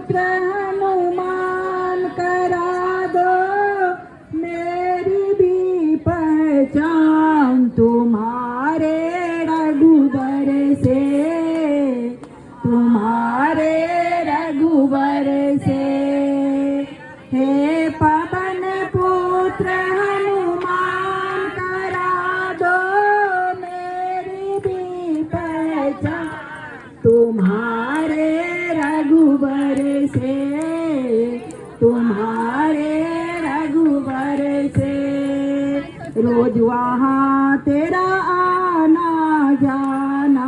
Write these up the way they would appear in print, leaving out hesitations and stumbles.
पुत्र हनुमान करा दो मेरी भी पहचान, तुम्हारे रघुबर से, तुम्हारे रघुबर से। हे पवन पुत्र हनुमान करा दो मेरी भी पहचान, तुम्हारे रघुबर से, तुम्हारे रघुबर से। रोज वहाँ तेरा आना जाना,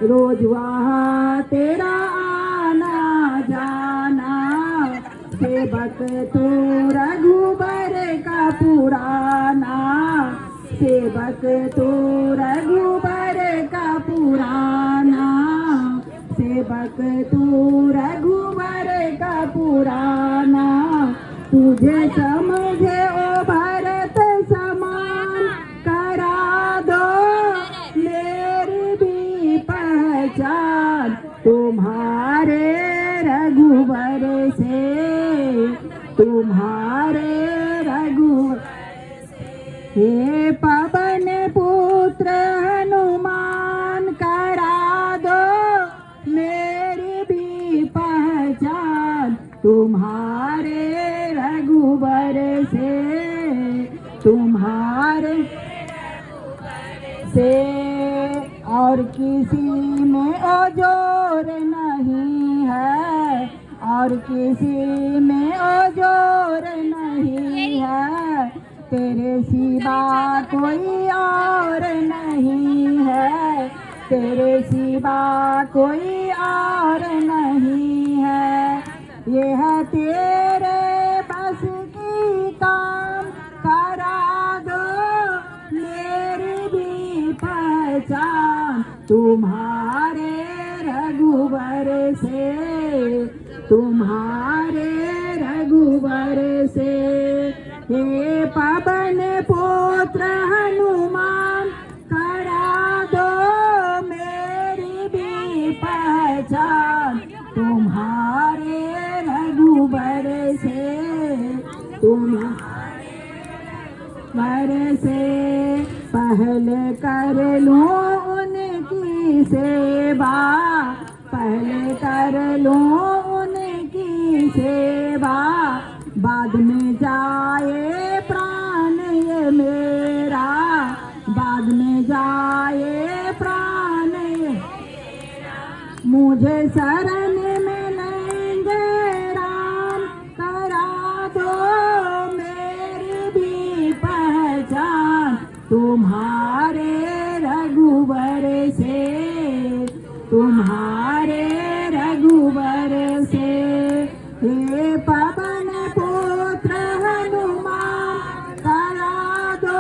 रोज वहाँ तेरा आना जाना, सेवक तो रघुबर का पुराना, सेवक तो रघुबर का पुराना, सेवक तो रघुबर का पुराना। तुझे समझे ओ भरत समान करा दो मेरी भी पहचान, तुम्हारे रघुबर से, तुम्हारे रघुबर। हे पवन पुत्र हनुमान करा दो मेरी भी पहचान, तुम्हारे रघुबर से, तुम्हारे से। और किसी में ओजोर नहीं है, और किसी में ओजोर नहीं है, तेरे सिवा कोई और नहीं है, तेरे सिवा कोई और नहीं है। यह तेरे बस की काम करा दो मेरी भी पहचान, तुम्हारे रघुबर से, तुम्हारे रघुबर से। हे पवन पुत्र हनुमान करा दो मेरी भी पहचान, तुम्हारे रघुबर से, तुम्हारे रघुबर से। पहले कर लूं उनकी सेवा, पहले कर लूं उनकी सेवा, बाद में जाए प्राण ये मेरा, बाद में जाए प्राण ये। मुझे शरण में लेंगे राम करा दो मेरी भी पहचान, तुम्हारे रघुबर से, तुम्हारे रघुबर से। हे पवन पुत्र हनुमान करा दो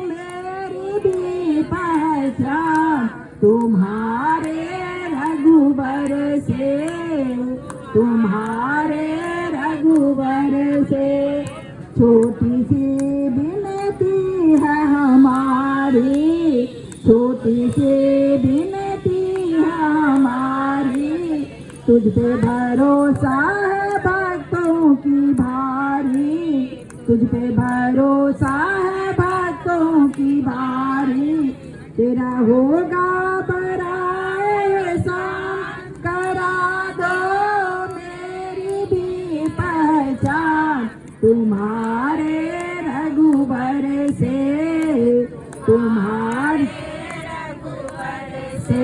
मेरी भी पहचान, तुम्हारे रघुबर से, तुम्हारे रघुबर से। छोटी सी विनती है हमारी, छोटी सी विनती है हमारी, तुझ पे भरोसा है भक्तों की भारी, तुझ पे भरोसा है भक्तों की भारी। तेरा होगा बड़ा एहसान करा दो मेरी भी पहचान, तुम्हारे रघुबर से, तुम्हारे रघुबर से।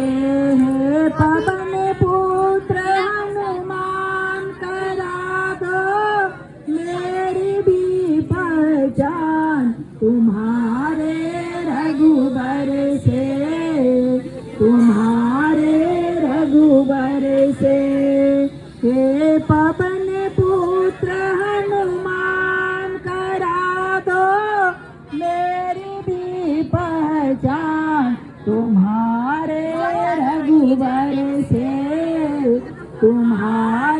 हे पवन पुत्र हनुमान करा दो मेरी भी पहचान, तुम्हारे रघुबर से, तुम्हारे रघुबर से। हे पवन पुत्र हनुमान करा दो मेरी भी पहचान, तुम्हारे रघुबर से, तुम्हारे